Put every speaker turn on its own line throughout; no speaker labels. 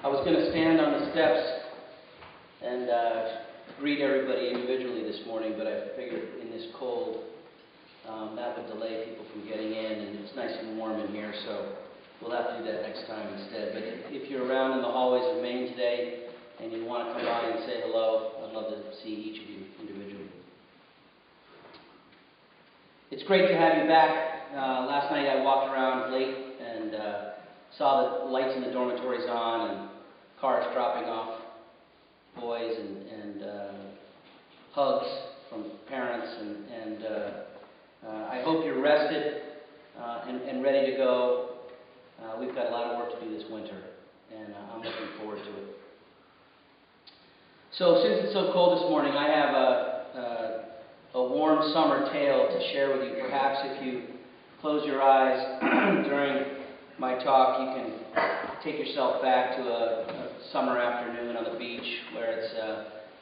I was going to stand on the steps and greet everybody individually this morning, but I figured in this cold that would delay people from getting in, and it's nice and warm in here, so we'll have to do that next time instead. But if you're around in the hallways of Maine today and you want to come by and say hello, I'd love to see each of you individually. It's great to have you back. Last night I walked around late and saw the lights in the dormitories on and cars dropping off boys and hugs from parents, and I hope you're rested and ready to go. We've got a lot of work to do this winter, and I'm looking forward to it. So since it's so cold this morning, I have a warm summer tale to share with you. Perhaps if you close your eyes during my talk, you can take yourself back to a summer afternoon on the beach where it's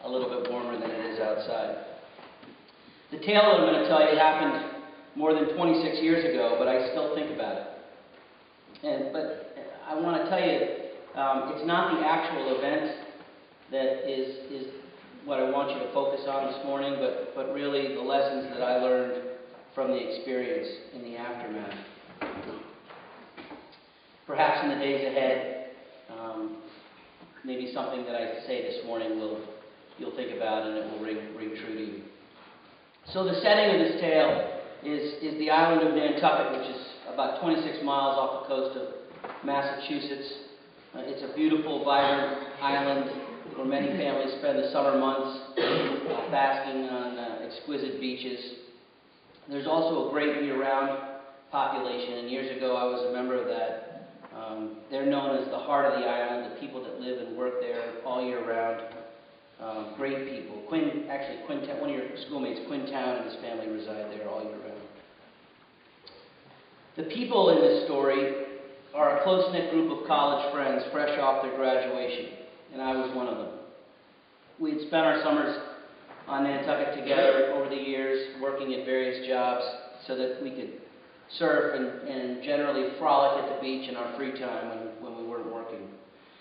a little bit warmer than it is outside. The tale that I'm going to tell you happened more than 26 years ago, but I still think about it. But I want to tell you, it's not the actual event that is what I want you to focus on this morning, but really the lessons that I learned from the experience in the aftermath. Perhaps in the days ahead, maybe something that I say this morning you'll think about and it will ring true to you. So the setting of this tale is the island of Nantucket, which is about 26 miles off the coast of Massachusetts. It's a beautiful, vibrant island where many families spend the summer months basking on exquisite beaches. There's also a great year-round population, and years ago I was a member of that. They're known as the heart of the island, the people that live and work there all year round. Great people. One of your schoolmates, Quinn Town, and his family reside there all year round. The people in this story are a close-knit group of college friends fresh off their graduation, and I was one of them. We had spent our summers on Nantucket together over the years, working at various jobs so that we could surf and generally frolic at the beach in our free time when we weren't working.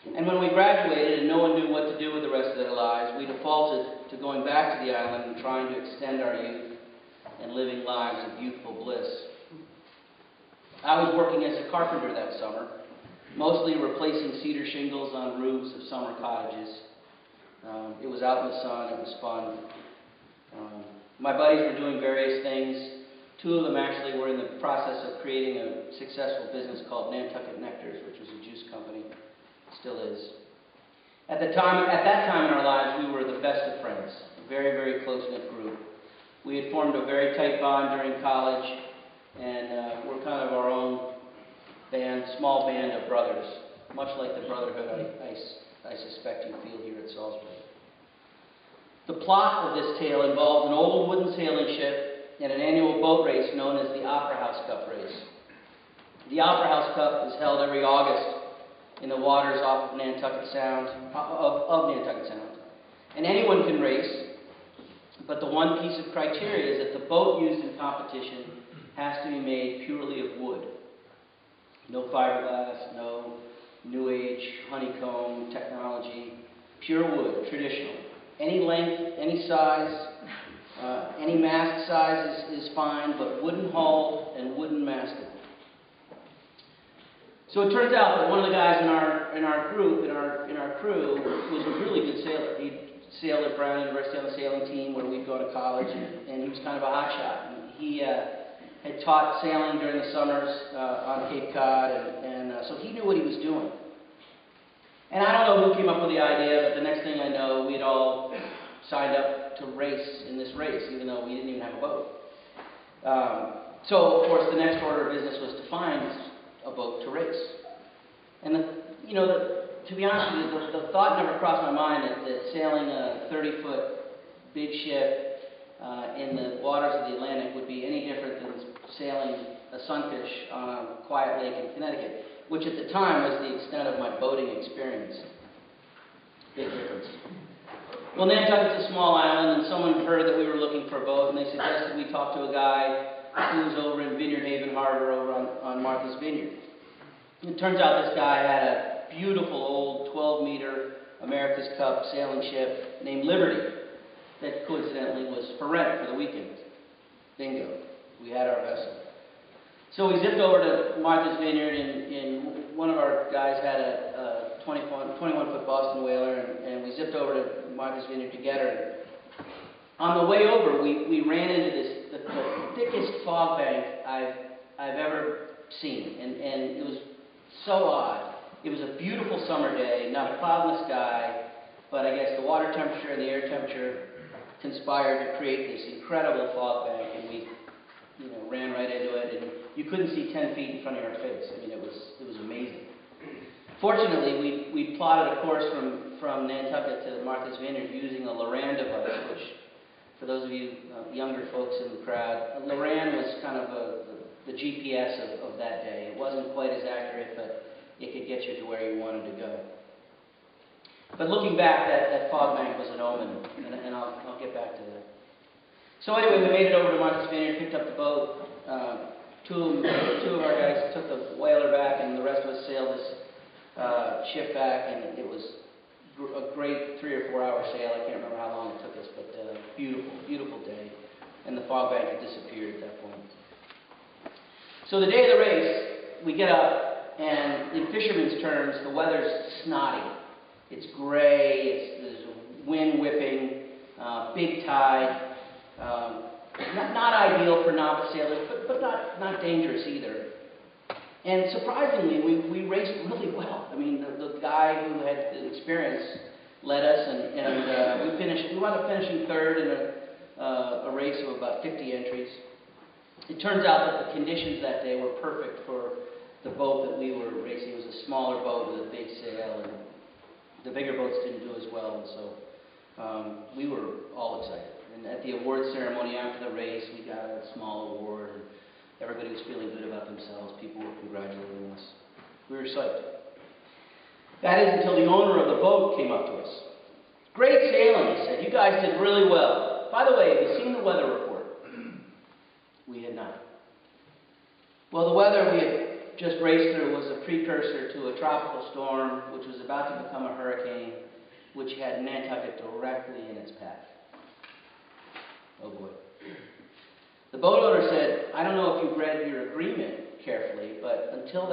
And when we graduated and no one knew what to do with the rest of their lives, we defaulted to going back to the island and trying to extend our youth and living lives of youthful bliss. I was working as a carpenter that summer, mostly replacing cedar shingles on roofs of summer cottages. It was out in the sun, it was fun. My buddies were doing various things. Two of them actually were in the process of creating a successful business called Nantucket Nectars, which was a juice company. Still is. At that time in our lives, we were the best of friends, a very, very close-knit group. We had formed a very tight bond during college, and we're kind of our own band, small band of brothers, much like the brotherhood I suspect you feel here at Salisbury. The plot of this tale involves an old wooden sailing ship and an annual boat race known as the Opera House Cup race. The Opera House Cup is held every August in the waters off of Nantucket Sound, and anyone can race, but the one piece of criteria is that the boat used in competition has to be made purely of wood. No fiberglass, no new age honeycomb technology, pure wood, traditional. Any length, any size, any mast size is fine, but wooden hull and wooden masted. So it turns out that one of the guys in our group, in our crew, was a really good sailor. He'd sailed at Brown University on the sailing team where we'd go to college, and he was kind of a hotshot. And he had taught sailing during the summers on Cape Cod, and so he knew what he was doing. And I don't know who came up with the idea, but the next thing I know, we'd all signed up to race in this race, even though we didn't even have a boat. So, of course, the next order of business was to find a boat to race. And, to be honest with you, the thought never crossed my mind that sailing a 30-foot big ship in the waters of the Atlantic would be any different than sailing a sunfish on a quiet lake in Connecticut, which at the time was the extent of my boating experience. Big difference. Well, Nantucket's a small island, and someone heard that we were looking for a boat, and they suggested we talk to a guy who was over in Vineyard Haven Harbor over on Martha's Vineyard. It turns out this guy had beautiful old 12-meter America's Cup sailing ship named Liberty that coincidentally was for rent for the weekend. Bingo. We had our vessel. So we zipped over to Martha's Vineyard, and one of our guys had a 21-foot Boston whaler, and we zipped over to Martha's Vineyard together. And on the way over, we ran into the thickest fog bank I've ever seen, and it was so odd. It was a beautiful summer day, not a cloud in the sky, but I guess the water temperature and the air temperature conspired to create this incredible fog bank, and we ran right into it, and you couldn't see 10 feet in front of your face. I mean, it was amazing. Fortunately, we plotted a course from Nantucket to Martha's Vineyard using a Loran device, which, for those of you younger folks in the crowd, Loran was kind of the GPS of that day. It wasn't quite as accurate, but it could get you to where you wanted to go. But looking back, that fog bank was an omen, and I'll get back to that. So anyway, we made it over to Martha's Vineyard, picked up the boat. Two of our guys took the whaler back, and the rest of us sailed this ship back, and it was a great 3 or 4 hour sail. I can't remember how long it took us, but beautiful, beautiful day. And the fog bank had disappeared at that point. So the day of the race, we get up, and in fishermen's terms, the weather's snotty. It's gray, there's a wind whipping, big tide. Not ideal for novice sailors, but not dangerous either. And surprisingly, we raced really well. I mean, the guy who had the experience led us, and we wound up finishing third in a race of about 50 entries. It turns out that the conditions that day were perfect for the boat that we were racing. It was a smaller boat with a big sail, and the bigger boats didn't do as well, and so we were all excited. And at the award ceremony after the race, we got a small award, and everybody was feeling good about themselves. People were congratulating us. We were psyched. That is until the owner of the boat came up to us. "Great sailing," he said. "You guys did really well. By the way, have you seen the weather report?" We had not. Well, the weather we had just raced through was a precursor to a tropical storm, which was about to become a hurricane, which had Nantucket directly in its path. Oh boy. The boat owner said, "I don't know if you've read your agreement carefully, but until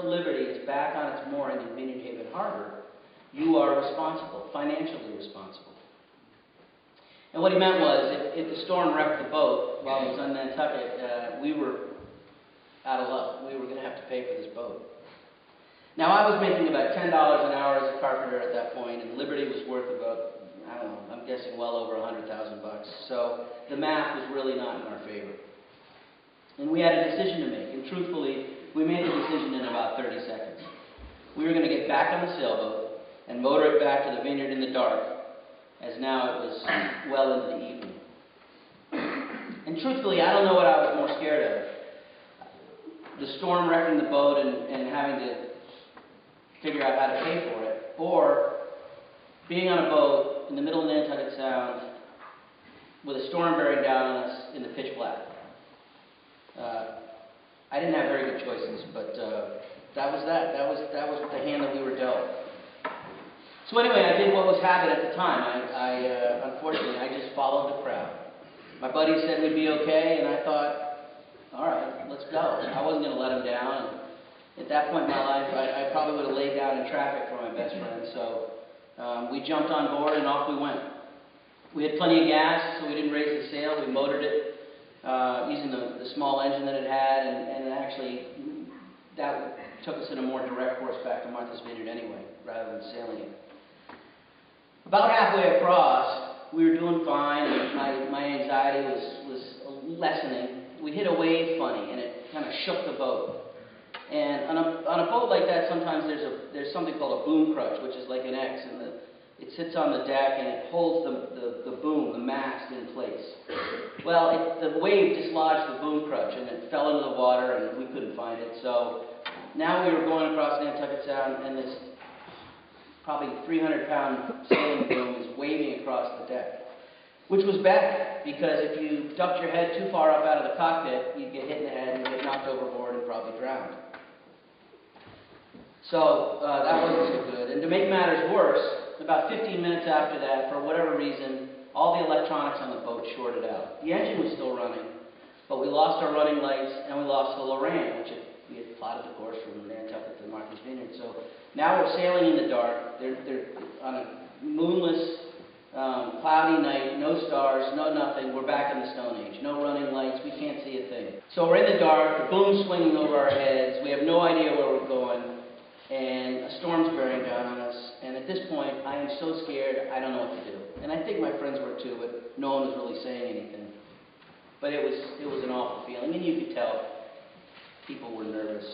Liberty is back on its mooring in Vineyard Haven Harbor, you are responsible, financially responsible." And what he meant was, if the storm wrecked the boat while it was on Nantucket, we were out of luck. We were going to have to pay for this boat. Now, I was making about $10 an hour as a carpenter at that point, and Liberty was worth about, I don't know, I'm guessing well over $100,000. So the math was really not in our favor. And we had a decision to make, and truthfully, we made the decision in about 30 seconds. We were going to get back on the sailboat and motor it back to the vineyard in the dark, as now it was well into the evening. And truthfully, I don't know what I was more scared of. The storm wrecking the boat and having to figure out how to pay for it, or being on a boat in the middle of Nantucket Sound with a storm bearing down on us in the pitch black. I didn't have very good choices, but that was that. That was the hand that we were dealt. So anyway, I did what was habit at the time. Unfortunately, I just followed the crowd. My buddy said we'd be okay, and I thought, all right, let's go. I wasn't going to let him down. And at that point in my life, I probably would have laid down in traffic for my best friend. So we jumped on board, and off we went. We had plenty of gas, so we didn't raise the sail. We motored it using the small engine that it had, and actually that took us in a more direct course back to Martha's Vineyard anyway, rather than sailing it. About halfway across, we were doing fine, and my anxiety was lessening. We hit a wave funny, and it kind of shook the boat. And on a boat like that, sometimes there's something called a boom crutch, which is like an X, and it sits on the deck and it holds the boom, the mast, in place. Well, the wave dislodged the boom crutch, and it fell into the water, and we couldn't find it. So now we were going across Nantucket Sound, and this probably 300-pound sailing boom is waving across the deck, which was bad, because if you ducked your head too far up out of the cockpit, you'd get hit in the head and get knocked overboard and probably drowned. So that wasn't so good. And to make matters worse, about 15 minutes after that, for whatever reason, all the electronics on the boat shorted out. The engine was still running, but we lost our running lights and we lost the Lorraine, which we had plotted the course from Nantucket to Martha's Vineyard. So now we're sailing in the dark. They're on a moonless, cloudy night, no stars, no nothing. We're back in the Stone Age. No running lights. We can't see a thing. So we're in the dark. The boom's swinging over our heads. We have no idea where we're going. And a storm's bearing down on us. And at this point, I am so scared, I don't know what to do. And I think my friends were too, but no one was really saying anything. But it was an awful feeling, and you could tell people were nervous.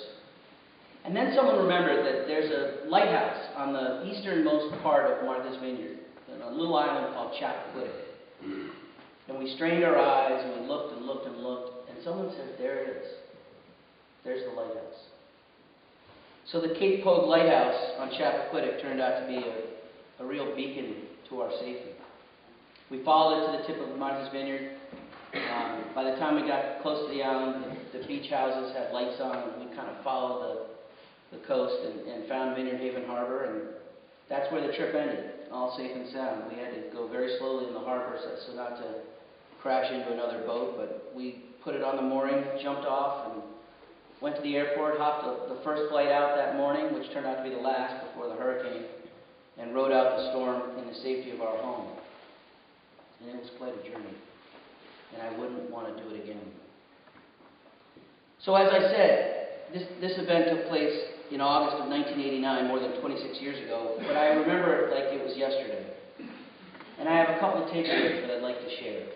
And then someone remembered that there's a lighthouse on the easternmost part of Martha's Vineyard, on a little island called Chappaquiddick. And we strained our eyes, and we looked and looked and looked, and someone said, there it is. There's the lighthouse. So the Cape Pogue Lighthouse on Chappaquiddick turned out to be a real beacon to our safety. We followed it to the tip of Martha's Vineyard. By the time we got close to the island, the beach houses had lights on, and we kind of followed the coast and found Vineyard Haven Harbor, and that's where the trip ended, all safe and sound. We had to go very slowly in the harbor so not to crash into another boat, but we put it on the mooring, jumped off, and went to the airport, hopped the first flight out that morning, which turned out to be the last before the hurricane, and rode out the storm in the safety of our home. And it was quite a journey, and I wouldn't want to do it again. So as I said, this event took place in August of 1989, more than 26 years ago, but I remember it like it was yesterday. And I have a couple of takeaways that I'd like to share.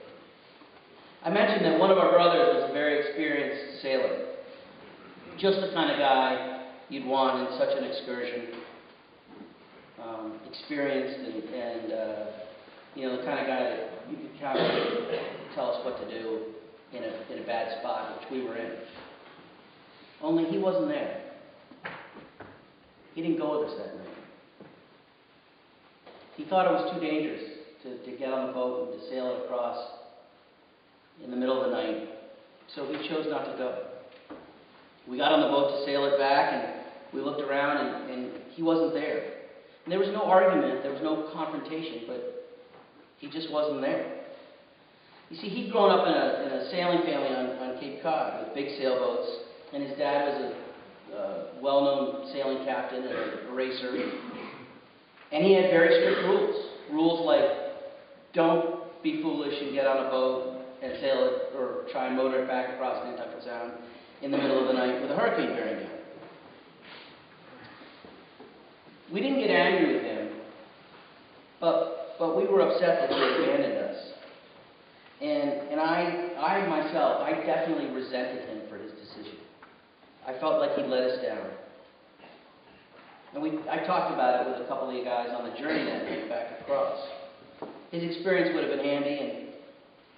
I mentioned that one of our brothers was a very experienced sailor. Just the kind of guy you'd want in such an excursion. Experienced and the kind of guy that you could count on to tell us what to do in a bad spot, which we were in. Only he wasn't there. He didn't go with us that night. He thought it was too dangerous to get on the boat and to sail it across in the middle of the night, so he chose not to go. We got on the boat to sail it back, and we looked around, and he wasn't there. And there was no argument, there was no confrontation, but he just wasn't there. You see, he'd grown up in a sailing family on Cape Cod with big sailboats, and his dad was a well-known sailing captain and a racer. And he had very strict rules. Rules like, don't be foolish and get on a boat and sail it, or try and motor it back across Nantucket Sound in the middle of the night with a hurricane bearing down. We didn't get angry with him, but we were upset that he abandoned us. And I myself, I definitely resented him for his decision. I felt like he let us down. And I talked about it with a couple of you guys on the journey that night back across. His experience would have been handy,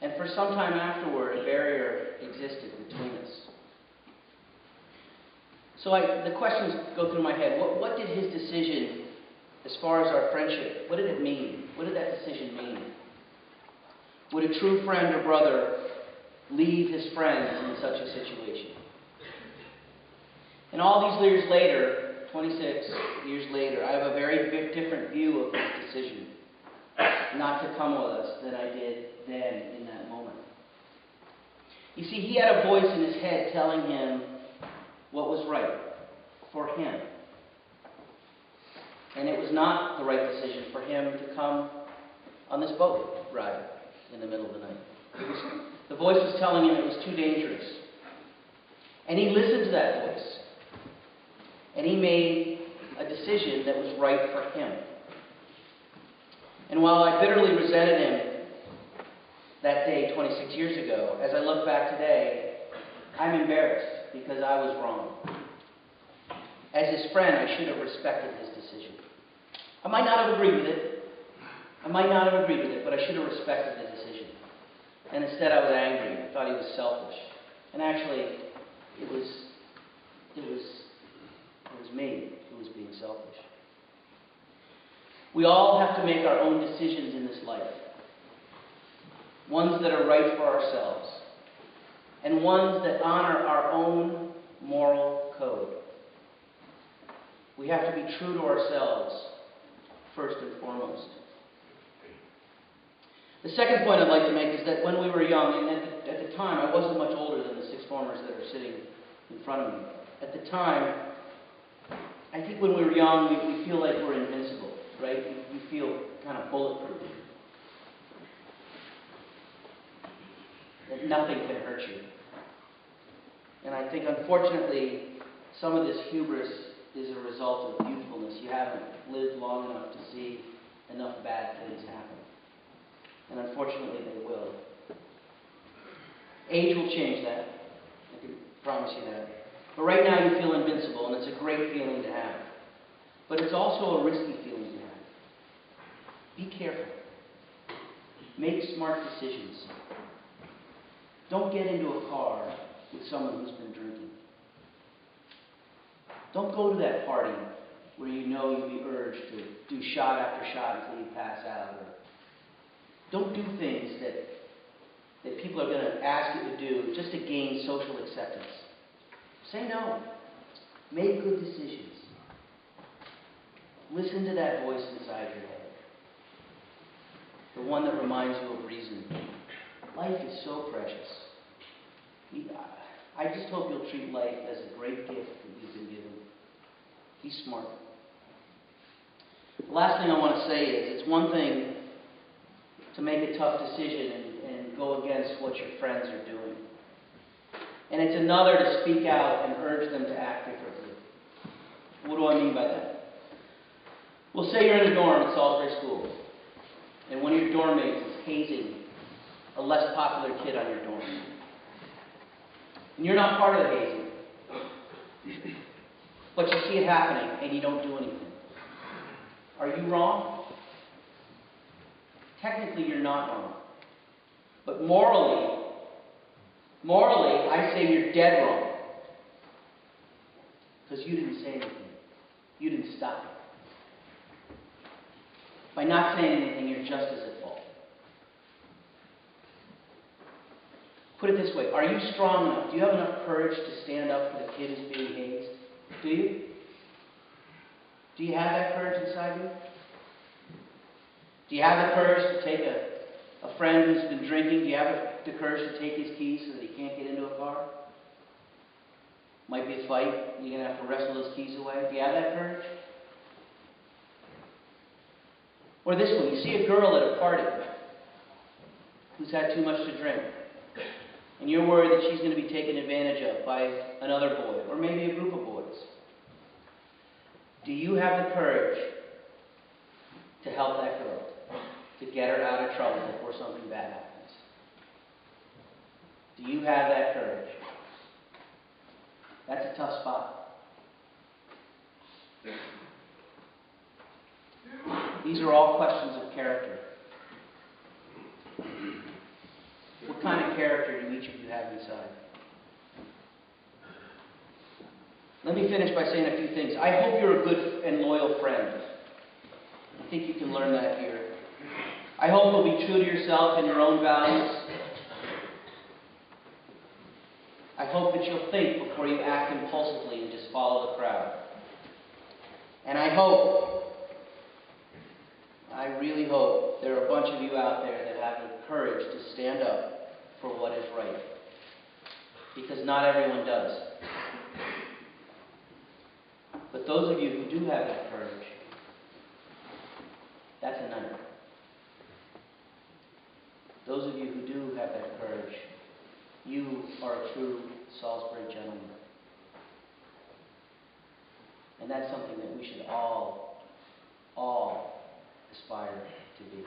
and for some time afterward, a barrier existed between us. So the questions go through my head. What did his decision, as far as our friendship, what did it mean? What did that decision mean? Would a true friend or brother leave his friends in such a situation? And all these years later, 26 years later, I have a very different view of his decision not to come with us than I did then in that moment. You see, he had a voice in his head telling him what was right for him. And it was not the right decision for him to come on this boat ride in the middle of the night. The voice was telling him it was too dangerous. And he listened to that voice. And he made a decision that was right for him. And while I bitterly resented him that day 26 years ago, as I look back today, I'm embarrassed because I was wrong. As his friend, I should have respected his decision. I might not have agreed with it. But I should have respected his decision. And instead I was angry. I thought he was selfish. And actually, it was me who was being selfish. We all have to make our own decisions in this life. Ones that are right for ourselves. And ones that honor our own moral code. We have to be true to ourselves, first and foremost. The second point I'd like to make is that when we were young, and at the time, I wasn't much older than the six formers that are sitting in front of me. At the time, I think when we were young, we feel like we're invincible, right? We feel kind of bulletproof. That nothing can hurt you. And I think, unfortunately, some of this hubris is a result of youthfulness. You haven't lived long enough to see enough bad things happen. And unfortunately, they will. Age will change that. I can promise you that. But right now, you feel invincible, and it's a great feeling to have. But it's also a risky feeling to have. Be careful. Make smart decisions. Don't get into a car with someone who's been drinking. Don't go to that party where you know you'll be urged to do shot after shot until you pass out. Or don't do things that people are going to ask you to do just to gain social acceptance. Say no. Make good decisions. Listen to that voice inside your head. The one that reminds you of reason. Life is so precious. I just hope you'll treat life as a great gift that you've been given. Be smart. The last thing I want to say is, it's one thing to make a tough decision and go against what your friends are doing. And it's another to speak out and urge them to act differently. What do I mean by that? Well, say you're in a dorm at Salisbury School, and one of your dorm mates is hazing a less popular kid on your dorm. And you're not part of the hazing. But you see it happening, and you don't do anything. Are you wrong? Technically, you're not wrong. But morally, I say you're dead wrong. Because you didn't say anything. You didn't stop it. By not saying anything, you're just as at fault. Put it this way. Are you strong enough? Do you have enough courage to stand up for the kid who's being hazed? Do you? Do you have that courage inside you? Do you have the courage to take a friend who's been drinking? Do you have the courage to take his keys so that he can't get into a car? Might be a fight. You're going to have to wrestle those keys away. Do you have that courage? Or this one. You see a girl at a party who's had too much to drink. And you're worried that she's going to be taken advantage of by another boy, or maybe a group of boys. Do you have the courage to help that girl, to get her out of trouble before something bad happens? Do you have that courage? That's a tough spot. These are all questions of character. What kind of character do each of you have inside? Let me finish by saying a few things. I hope you're a good and loyal friend. I think you can learn that here. I hope you'll be true to yourself and your own values. I hope that you'll think before you act impulsively and just follow the crowd. And I really hope there are a bunch of you out there that have the courage to stand up for what is right. Because not everyone does. But those of you who do have that courage, that's a night. Those of you who do have that courage, you are a true Salisbury gentleman. And that's something that we should all aspire to be.